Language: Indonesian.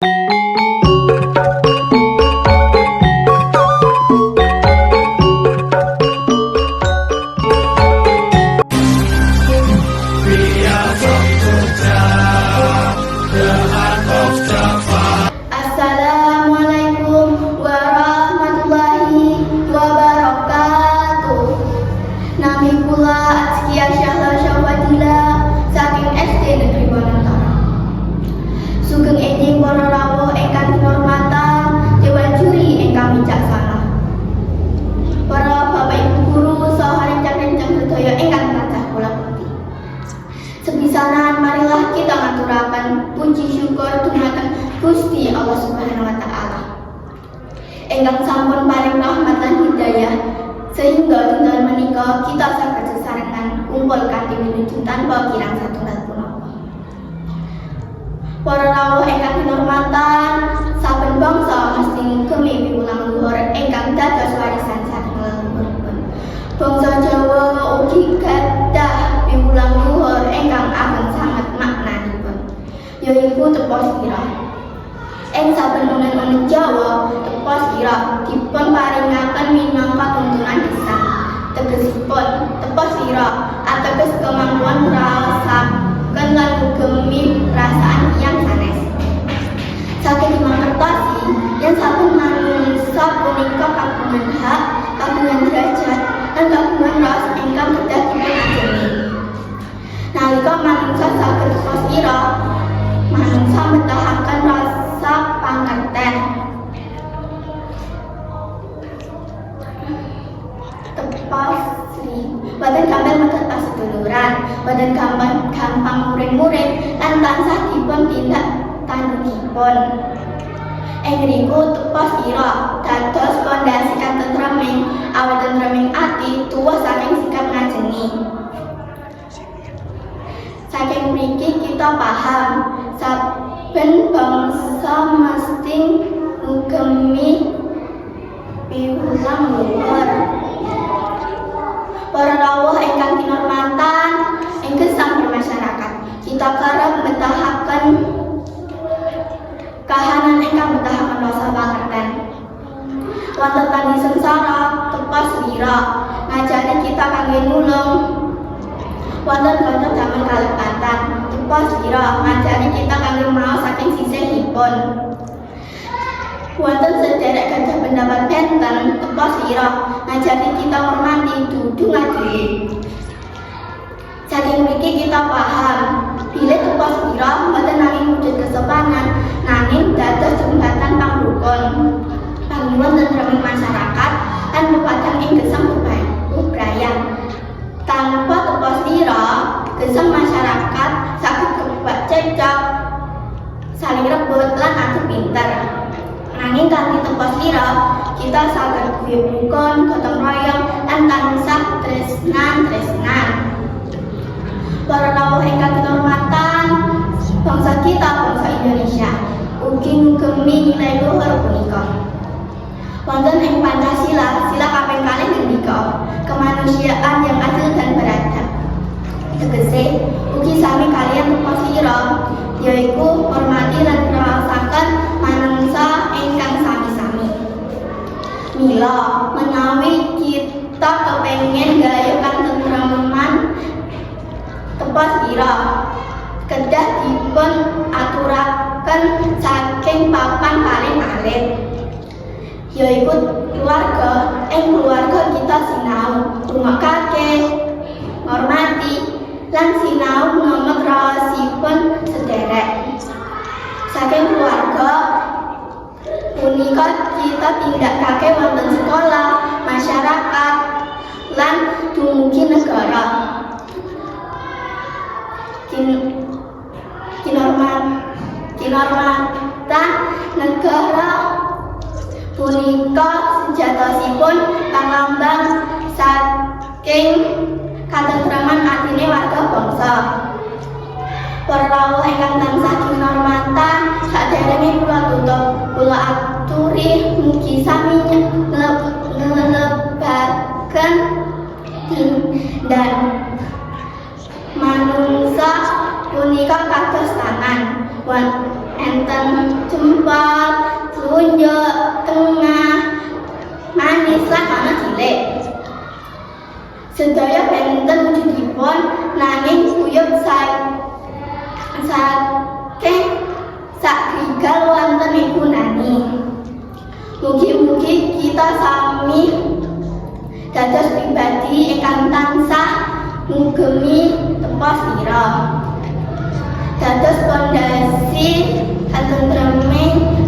Assalamualaikum warahmatullahi wabarakatuh. Nami pula Azkia Syahla Syawatila saking SD Negeri Wonokromo. Sugeng enjing para rawuh ingkang kinurmatan, dewan juri ingkang wicaksana. Para bapak ibu guru saha rencang-rencang sedaya ingkang tansah kula puji. Sepisanan marilah kita ngaturaken puji syukur dumateng Gusti Allah Subhanahu wa taala. Ingkang sampun paring rahmat lan hidayah sehingga dinten menika kita saged sesarengan kumpul kanthi wilujeng tanpa kirang satunggal punapa. Para rawuh ingkang kinurmatan, saben bangsa mesti ngugemi piwulang luhur ingkang dados warisan saking leluhuripun. Bangsa Jawa ugi gadhah piwulang luhur ingkang ageng sanget maknanipun, yaiku tepa sirah. Ing saben unen-unen Jawa, tepa sirah dipunparingaken minangka tuntunan gesang. Tegesipun tepa sirah ateges kemampuan ngraosaken lan ngugemi perasaan tiyang sanes. Saking dimangertosi yen saben manungsa punika kagungan hak, kagungan derajat, lan kagungan raos ingkang kedah dipunajeni. Nalika manungsa saged tepa sirah, manungsa mbetahaken rasa pangerten, boten gampang mboten paseduluran, boten gampang murid-murid lan tansah dipun tindak tandukipun. Ing ngriku tepa sirah dados pondasi katentreming awit tentreming ati tuwuh saking sikap ngajeni. Saking mriki kita paham saben bangsa mesti ngugemi piwulang luhur. Para rawuh ingkang kinurmatan ing gesang bermasyarakat, kita kerep mbetahaken kahanan ingkang mbetahaken rasa pangerten. Wonten tani sengsara tepa sirah ngajari kita kangge nulung. Wonten kanca damel kalepatan tepa sirah ngajari kita kangge maos saking sisihipun. Wonten sederek gajah pendapat benten tepa sirah ngajari kita hormati dudu ngadili. Saking mriki kita paham bilih tepa sirah boten nanging wujud kesopanan, nanging dados jembatan pangrukun panggilan tentreming masyarakat lan lupadan ing gesang bebrayan. Tanpa tepa sirah, gesang masyarakat saged kebak cecok, saling rebut lan adu pinter. Nanging kanthi tepa sirah, kita saged guyub rukun, gotong royong, lan tansah tresnan. Para rawuh ingkang kinurmatan, bangsa kita, bangsa Indonesia, ugi ngugemi nilai luhur punika. Wonten ing Pancasila, sila kaping kalih ngendika, kemanusiaan yang adil dan beradab. Tegese ugi sami kaliyan tepa sirah, yaiku hormati lan ngraosaken manungsa ingkang sami-sami. Mila menawi kita kepengin gaya katentreman tepa sirah, kedah dipun aturaken saking papan paling alit, yaiku keluarga. Ing keluarga kita sinau ngrungokake, ngormati, lan sinau ngemot raosipun sederek. Saking keluarga punika kita tindakake wonten sekolah, masyarakat, lan dumugi negara. Kinurmatan negara punika sejatosipun panglambang saking katentreman atine warga bangsa. Para rawuh ingkang tansah kinurmatan, saderenge kula tutup, kula aturi mugi sami nglebetaken dan manungsa punika kados tangan enten yo tengah manis lan ana cilik. Sedaya benten wujudipun nanging kuyup saking sakrigal wonten Ibu Nani. Mugi-mugi kita sami dados pribadi ingkang tansah ngugemi tepa sira. Dados pondasi katentreming